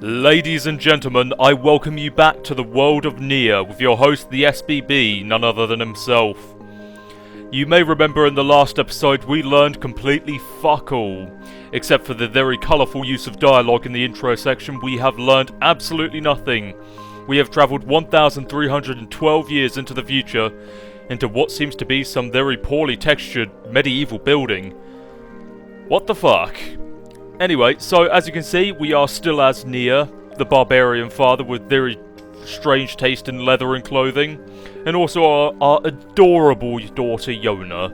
Ladies and gentlemen, I welcome you back to the world of Nier with your host, the SBB, none other than himself. You may remember in the last episode we learned completely fuck all. Except for the very colourful use of dialogue in the intro section, we have learned absolutely nothing. We have travelled 1,312 years into the future, into what seems to be some very poorly textured medieval building. What the fuck? Anyway, so as you can see, we are still as Nier, the barbarian father with very strange taste in leather and clothing, and also our adorable daughter Yona.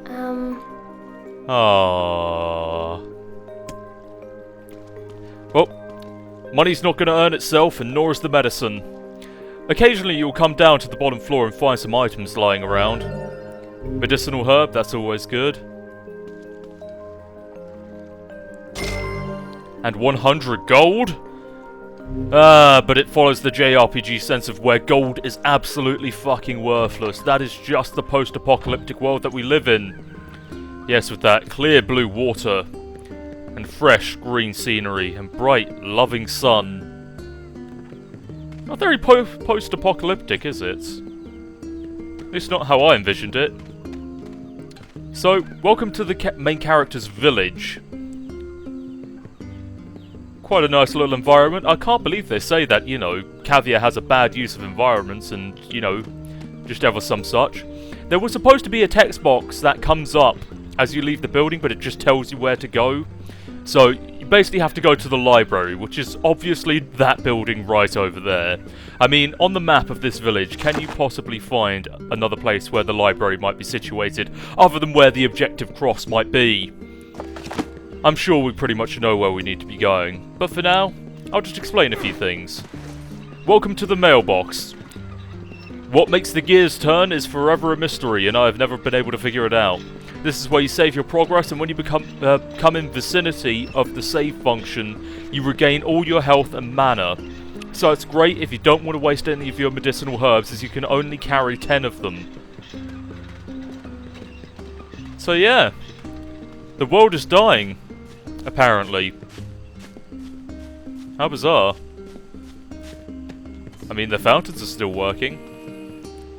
Well, money's not going to earn itself, and nor is the medicine. Occasionally you'll come down to the bottom floor and find some items lying around. Medicinal herb, that's always good. And 100 gold? But it follows the JRPG sense of where gold is absolutely fucking worthless. That is just the post-apocalyptic world that we live in. Yes, with that clear blue water, and fresh green scenery, and bright, loving sun. Not very post-apocalyptic, is it? At least not how I envisioned it. So, welcome to the main character's village. Quite a nice little environment. I can't believe they say that, you know, Caviar has a bad use of environments and, you know, just ever some such. There was supposed to be a text box that comes up as you leave the building, but it just tells you where to go. So, you basically have to go to the library, which is obviously that building right over there. I mean, on the map of this village, can you possibly find another place where the library might be situated, other than where the objective cross might be? I'm sure we pretty much know where we need to be going, but for now, I'll just explain a few things. Welcome to the mailbox. What makes the gears turn is forever a mystery, and I have never been able to figure it out. This is where you save your progress, and when you come in vicinity of the save function, you regain all your health and mana. So it's great if you don't want to waste any of your medicinal herbs, as you can only carry 10 of them. So yeah, the world is dying. Apparently. How bizarre. I mean, the fountains are still working.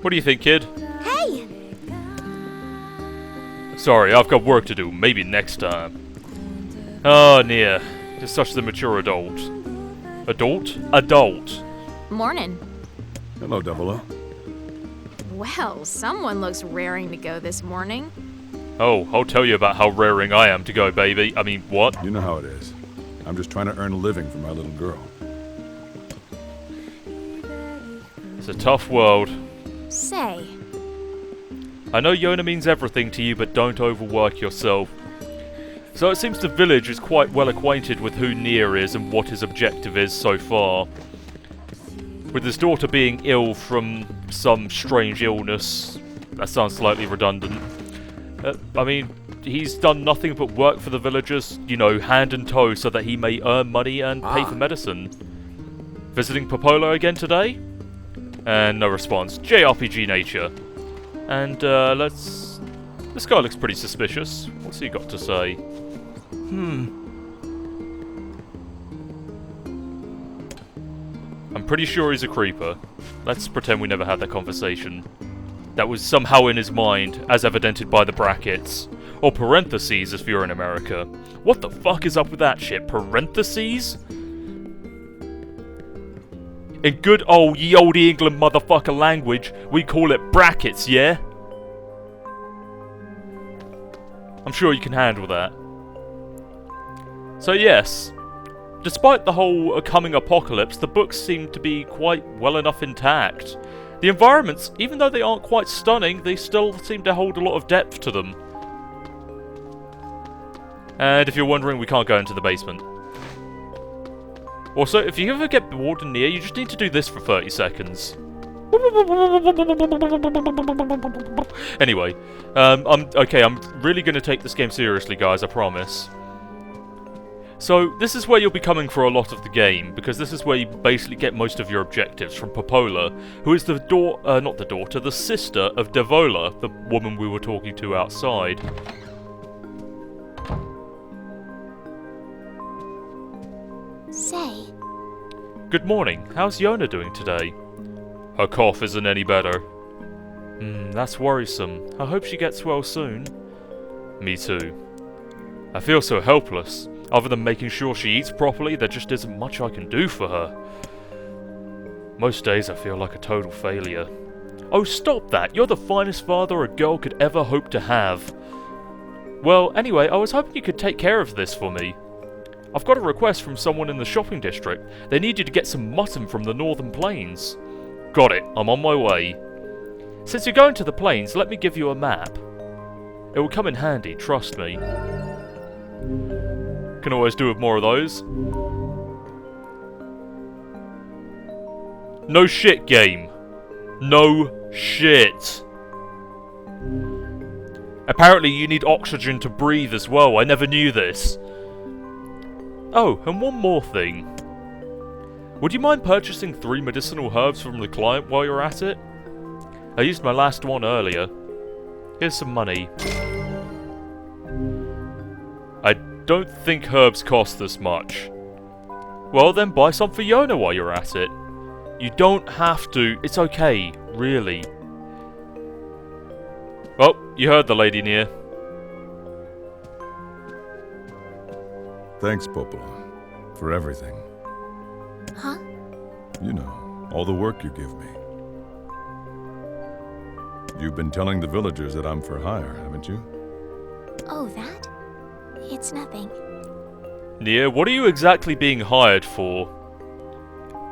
What do you think, kid? Hey! Sorry, I've got work to do. Maybe next time. Oh, Nier. You're such the mature adult. Adult? Adult. Morning. Hello, Double O. Well, someone looks raring to go this morning. Oh, I'll tell you about how raring I am to go, baby. I mean, what? You know how it is. I'm just trying to earn a living for my little girl. It's a tough world. Say. I know Yona means everything to you, but don't overwork yourself. So it seems the village is quite well acquainted with who Nier is and what his objective is so far. With his daughter being ill from some strange illness, that sounds slightly redundant. I mean, he's done nothing but work for the villagers, you know, hand and toe, so that he may earn money and pay for medicine. Visiting Popola again today? And no response. JRPG nature. And, this guy looks pretty suspicious. What's he got to say? I'm pretty sure he's a creeper. Let's pretend we never had that conversation. That was somehow in his mind, as evidented by the brackets. Or parentheses, if you're in America. What the fuck is up with that shit? Parentheses? In good old ye olde England motherfucker language, we call it brackets, yeah? I'm sure you can handle that. So yes, despite the whole coming apocalypse, the books seem to be quite well enough intact. The environments, even though they aren't quite stunning, they still seem to hold a lot of depth to them. And if you're wondering, we can't go into the basement. Also, if you ever get bored in Nier, you just need to do this for 30 seconds. Anyway, I'm really going to take this game seriously, guys, I promise. So, this is where you'll be coming for a lot of the game, because this is where you basically get most of your objectives from Popola, who is the the sister of Devola, the woman we were talking to outside. Say. Good morning. How's Yona doing today? Her cough isn't any better. That's worrisome. I hope she gets well soon. Me too. I feel so helpless. Other than making sure she eats properly, there just isn't much I can do for her. Most days I feel like a total failure. Oh, stop that! You're the finest father a girl could ever hope to have. Well, anyway, I was hoping you could take care of this for me. I've got a request from someone in the shopping district. They need you to get some mutton from the northern plains. Got it, I'm on my way. Since you're going to the plains, let me give you a map. It will come in handy, trust me. Can always do with more of those. No shit, game. No shit. Apparently you need oxygen to breathe as well, I never knew this. Oh, and one more thing. Would you mind purchasing 3 medicinal herbs from the client while you're at it? I used my last one earlier. Here's some money. I don't think herbs cost this much. Well then buy some for Yona while you're at it. You don't have to, it's okay, really. Well, you heard the lady, Nier. Thanks, Popola, for everything. Huh? You know, all the work you give me. You've been telling the villagers that I'm for hire, haven't you? Oh, that? It's nothing. Nier, what are you exactly being hired for?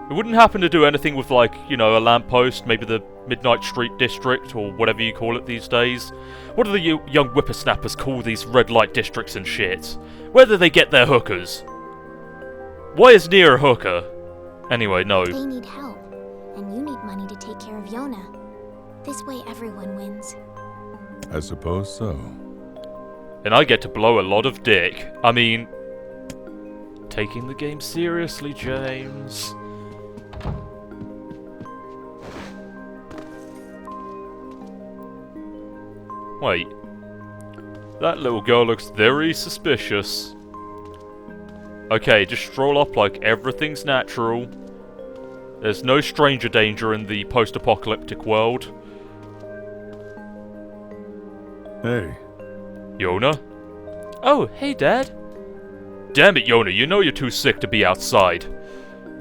It wouldn't happen to do anything with, like, you know, a lamppost, maybe the Midnight Street District, or whatever you call it these days? What do the young whippersnappers call these red light districts and shit? Where do they get their hookers? Why is Nier a hooker? Anyway, no. They need help, and you need money to take care of Yona. This way everyone wins. I suppose so. And I get to blow a lot of dick. I mean... taking the game seriously, James. Wait. That little girl looks very suspicious. Okay, just stroll up like everything's natural. There's no stranger danger in the post-apocalyptic world. Hey. Yona? Oh, hey, Dad. Damn it, Yona, you know you're too sick to be outside.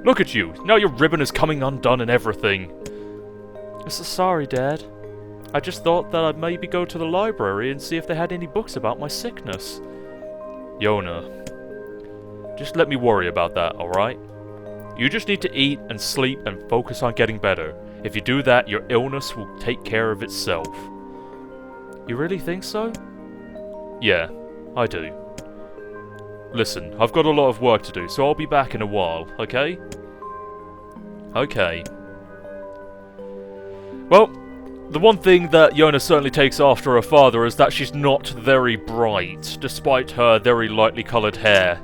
Look at you, now your ribbon is coming undone and everything. Sorry, Dad. I just thought that I'd maybe go to the library and see if they had any books about my sickness. Yona, just let me worry about that, alright? You just need to eat and sleep and focus on getting better. If you do that, your illness will take care of itself. You really think so? Yeah, I do. Listen, I've got a lot of work to do, so I'll be back in a while, okay? Okay. Well, the one thing that Yona certainly takes after her father is that she's not very bright, despite her very lightly coloured hair.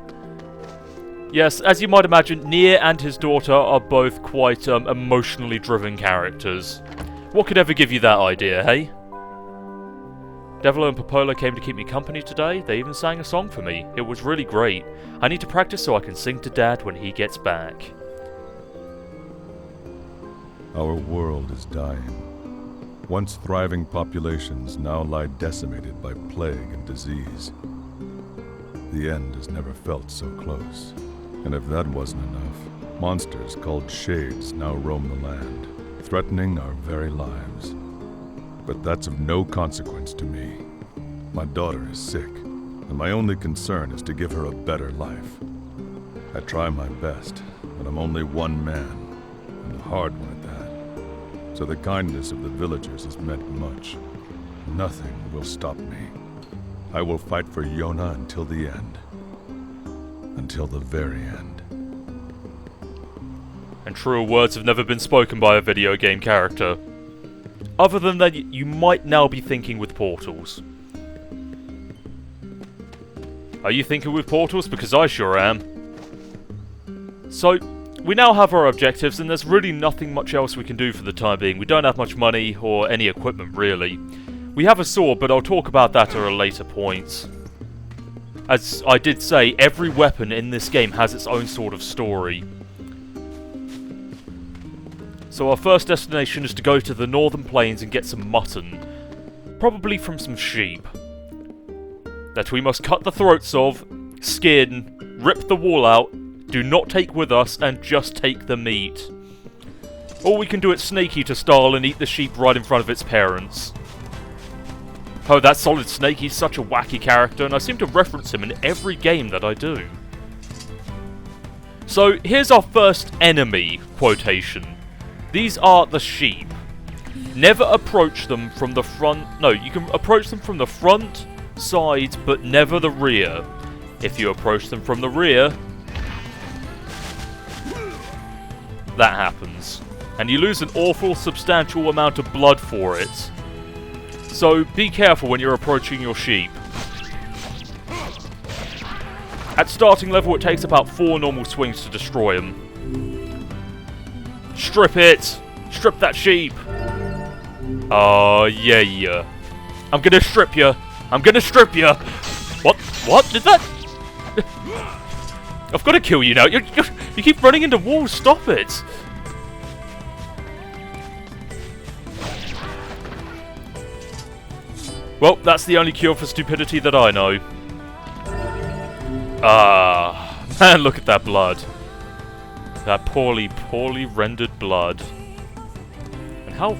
Yes, as you might imagine, Nier and his daughter are both quite emotionally driven characters. What could ever give you that idea, hey? Devilo and Popola came to keep me company today. They even sang a song for me. It was really great. I need to practice so I can sing to Dad when he gets back. Our world is dying. Once thriving populations now lie decimated by plague and disease. The end has never felt so close. And if that wasn't enough, monsters called Shades now roam the land, threatening our very lives. But that's of no consequence to me. My daughter is sick, and my only concern is to give her a better life. I try my best, but I'm only one man, and a hard one at that. So the kindness of the villagers has meant much. Nothing will stop me. I will fight for Yona until the end. Until the very end. And truer words have never been spoken by a video game character. Other than that, you might now be thinking with portals. Are you thinking with portals? Because I sure am. So, we now have our objectives, and there's really nothing much else we can do for the time being. We don't have much money, or any equipment, really. We have a sword, but I'll talk about that at a later point. As I did say, every weapon in this game has its own sort of story. So our first destination is to go to the northern plains and get some mutton. Probably from some sheep. That we must cut the throats of, skin, rip the wool out, do not take with us, and just take the meat. Or we can do it Snake Eater style and eat the sheep right in front of its parents. Oh, that Solid Snake, he's such a wacky character, and I seem to reference him in every game that I do. So, here's our first enemy quotation. These are the sheep. Never approach them from the front. No, you can approach them from the front, sides, but never the rear. If you approach them from the rear, that happens. And you lose an awful substantial amount of blood for it. So be careful when you're approaching your sheep. At starting level, it takes about 4 normal swings to destroy them. Strip it! Strip that sheep! Oh, yeah. I'm gonna strip you! I'm gonna strip you! What? What? Did that... I've gotta kill you now. You keep running into walls. Stop it! Well, that's the only cure for stupidity that I know. Ah, man, look at that blood. That poorly rendered blood. And how...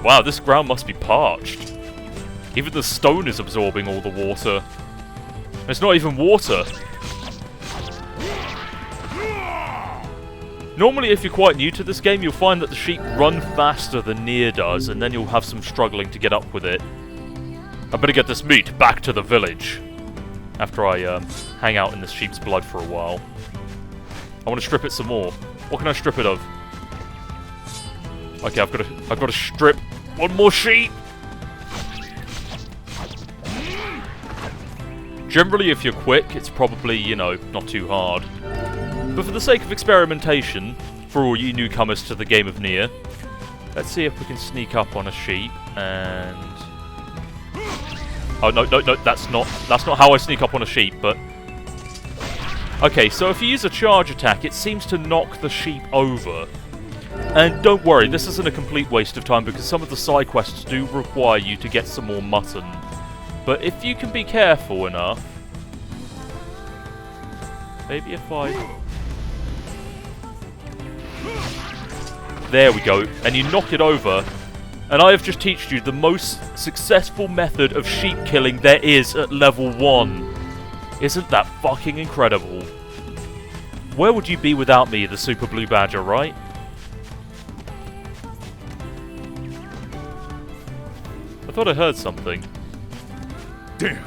Wow, this ground must be parched. Even the stone is absorbing all the water. It's not even water. Normally, if you're quite new to this game, you'll find that the sheep run faster than Nier does, and then you'll have some struggling to get up with it. I better get this meat back to the village. After I hang out in this sheep's blood for a while. I want to strip it some more. What can I strip it of? Okay, I've got to strip one more sheep. Generally, if you're quick, it's probably, you know, not too hard. But for the sake of experimentation, for all you newcomers to the game of Nier, let's see if we can sneak up on a sheep and... Oh, no, that's not how I sneak up on a sheep, but... Okay, so if you use a charge attack, it seems to knock the sheep over. And don't worry, this isn't a complete waste of time, because some of the side quests do require you to get some more mutton. But if you can be careful enough... Maybe if I... There we go, and you knock it over... And I have just taught you the most successful method of sheep killing there is at level 1. Isn't that fucking incredible? Where would you be without me, the Super Blue Badger, right? I thought I heard something. Damn!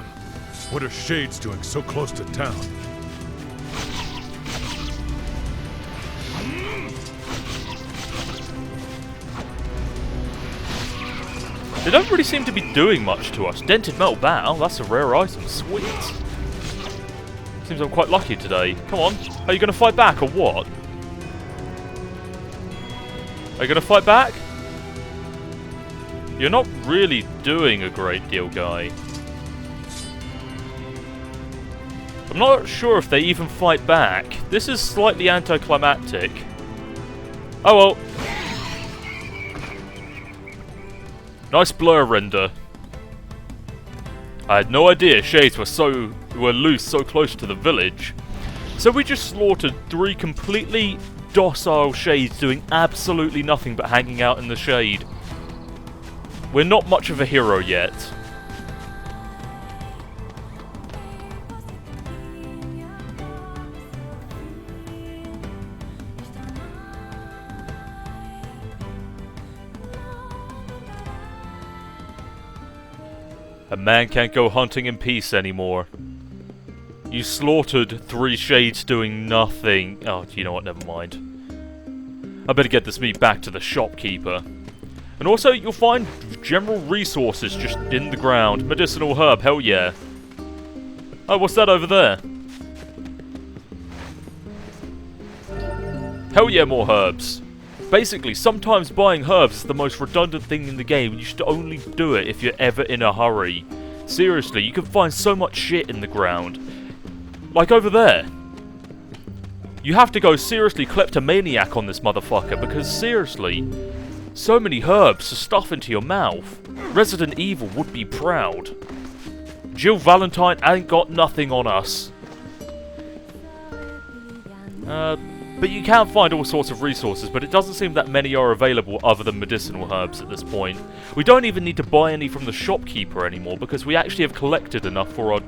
What are Shades doing so close to town? They don't really seem to be doing much to us. Dented metal bat, oh, that's a rare item. Sweet. Seems I'm quite lucky today. Come on. Are you going to fight back or what? Are you going to fight back? You're not really doing a great deal, guy. I'm not sure if they even fight back. This is slightly anticlimactic. Oh well. Nice blur render. I had no idea Shades were loose so close to the village. So we just slaughtered 3 completely docile Shades doing absolutely nothing but hanging out in the shade. We're not much of a hero yet. A man can't go hunting in peace anymore. You slaughtered 3 Shades doing nothing. Oh, you know what, never mind. I better get this meat back to the shopkeeper. And also, you'll find general resources just in the ground. Medicinal herb, hell yeah. Oh, what's that over there? Hell yeah, more herbs. Basically, sometimes buying herbs is the most redundant thing in the game, and you should only do it if you're ever in a hurry. Seriously, you can find so much shit in the ground. Like over there. You have to go seriously kleptomaniac on this motherfucker, because seriously, so many herbs to stuff into your mouth. Resident Evil would be proud. Jill Valentine ain't got nothing on us. But you can find all sorts of resources, but it doesn't seem that many are available other than medicinal herbs at this point. We don't even need to buy any from the shopkeeper anymore, because we actually have collected enough for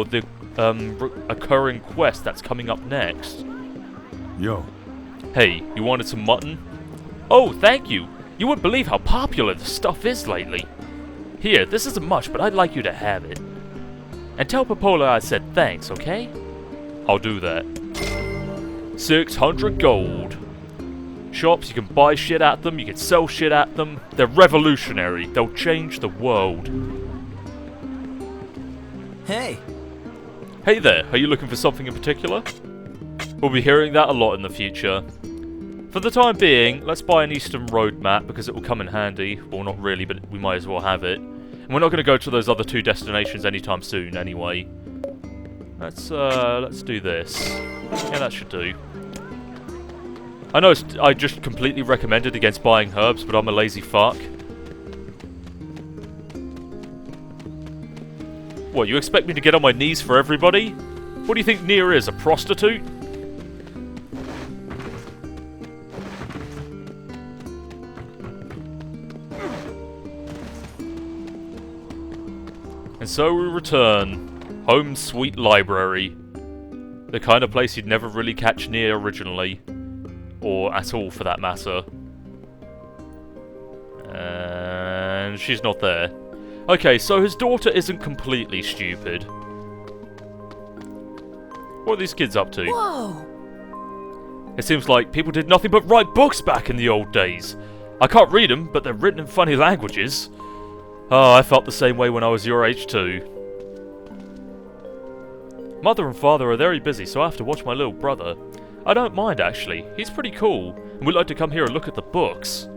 the occurring quest that's coming up next. Yo. Hey, you wanted some mutton? Oh, thank you! You wouldn't believe how popular this stuff is lately. Here, this isn't much, but I'd like you to have it. And tell Popola I said thanks, okay? I'll do that. 600 gold. Shops, you can buy shit at them, you can sell shit at them. They're revolutionary. They'll change the world. Hey! Hey there, are you looking for something in particular? We'll be hearing that a lot in the future. For the time being, let's buy an Eastern Road map because it will come in handy. Well, not really, but we might as well have it. And we're not going to go to those other two destinations anytime soon anyway. Let's do this. Yeah, that should do. I know I just completely recommended against buying herbs, but I'm a lazy fuck. What, you expect me to get on my knees for everybody? What do you think Nier is, a prostitute? And so we return. Home sweet library. The kind of place you'd never really catch Nier originally. Or at all, for that matter. And she's not there. Okay, so his daughter isn't completely stupid. What are these kids up to? Whoa! It seems like people did nothing but write books back in the old days. I can't read them, but they're written in funny languages. Oh, I felt the same way when I was your age too. Mother and father are very busy, so I have to watch my little brother. I don't mind, actually. He's pretty cool, and we'd like to come here and look at the books.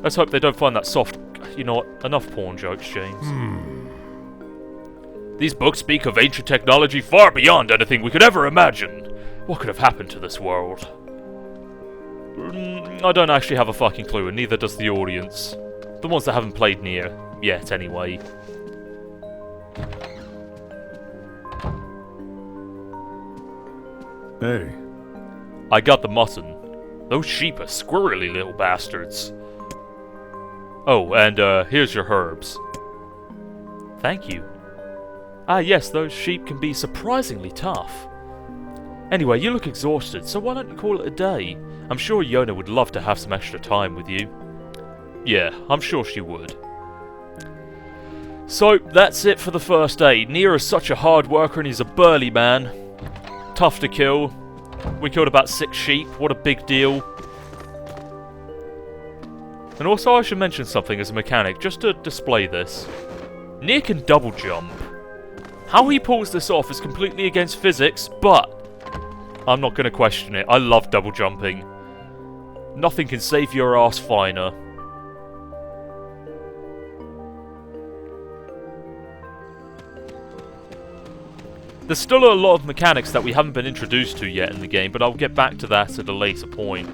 Let's hope they don't find that soft... You know what? Enough porn jokes, James. These books speak of ancient technology far beyond anything we could ever imagine. What could have happened to this world? I don't actually have a fucking clue, and neither does the audience. The ones that haven't played Nier yet, anyway. Hey. I got the mutton. Those sheep are squirrely little bastards. Oh, and here's your herbs. Thank you. Ah yes, those sheep can be surprisingly tough. Anyway, you look exhausted, so why don't you call it a day? I'm sure Yona would love to have some extra time with you. Yeah, I'm sure she would. So, that's it for the first day. Nier is such a hard worker and he's a burly man. Tough to kill. We killed about 6 sheep, what a big deal. And also I should mention something as a mechanic, just to display this. Nier can double jump. How he pulls this off is completely against physics, but I'm not going to question it. I love double jumping. Nothing can save your ass finer. There's still a lot of mechanics that we haven't been introduced to yet in the game, but I'll get back to that at a later point.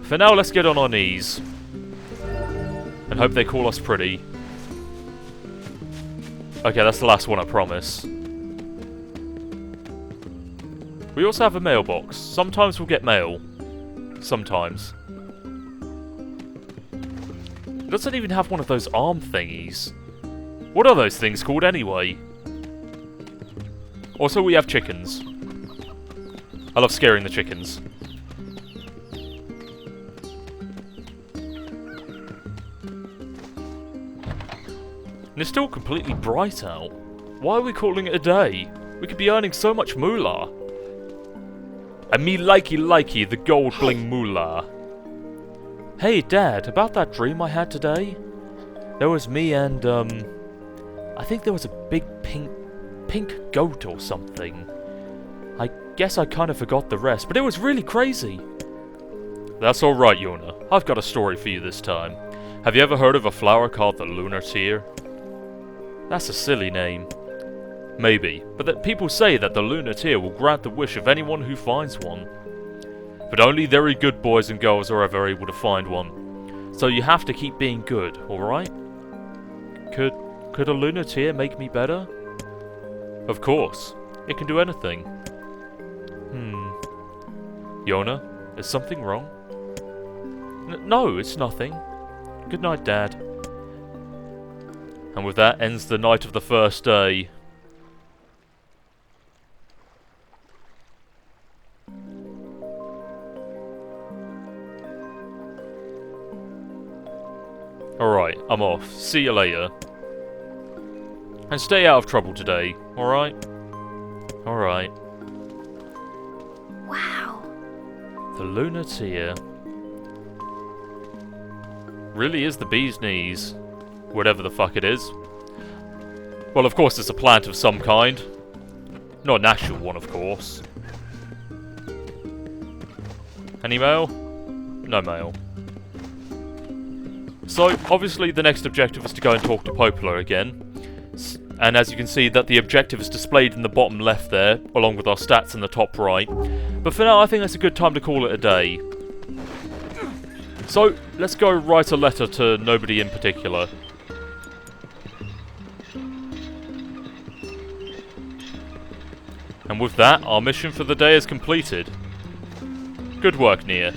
For now, let's get on our knees. And hope they call us pretty. Okay, that's the last one, I promise. We also have a mailbox. Sometimes we'll get mail. Sometimes. It doesn't even have one of those arm thingies. What are those things called anyway? Also, we have chickens. I love scaring the chickens. And it's still completely bright out. Why are we calling it a day? We could be earning so much moolah. And me likey the gold bling moolah. Hey Dad, about that dream I had today? There was me and, I think there was a big pink goat or something. I guess I kind of forgot the rest, but it was really crazy. That's alright, Yona. I've got a story for you this time. Have you ever heard of a flower called the Lunar Tear? That's a silly name. Maybe, but that people say that the Lunateer will grant the wish of anyone who finds one. But only very good boys and girls are ever able to find one. So you have to keep being good, alright? Could a Lunateer make me better? Of course. It can do anything. Yona, is something wrong? No, it's nothing. Good night, Dad. And with that ends the night of the first day. Alright, I'm off. See you later. And stay out of trouble today, alright? Alright. Wow. The Lunateer really is the bee's knees. Whatever the fuck it is. Well, of course it's a plant of some kind. Not an actual one, of course. Any mail? No mail. So, obviously the next objective is to go and talk to Popola again. And as you can see, that the objective is displayed in the bottom left there, along with our stats in the top right. But for now, I think that's a good time to call it a day. So, let's go write a letter to nobody in particular. And with that, our mission for the day is completed. Good work, Nier.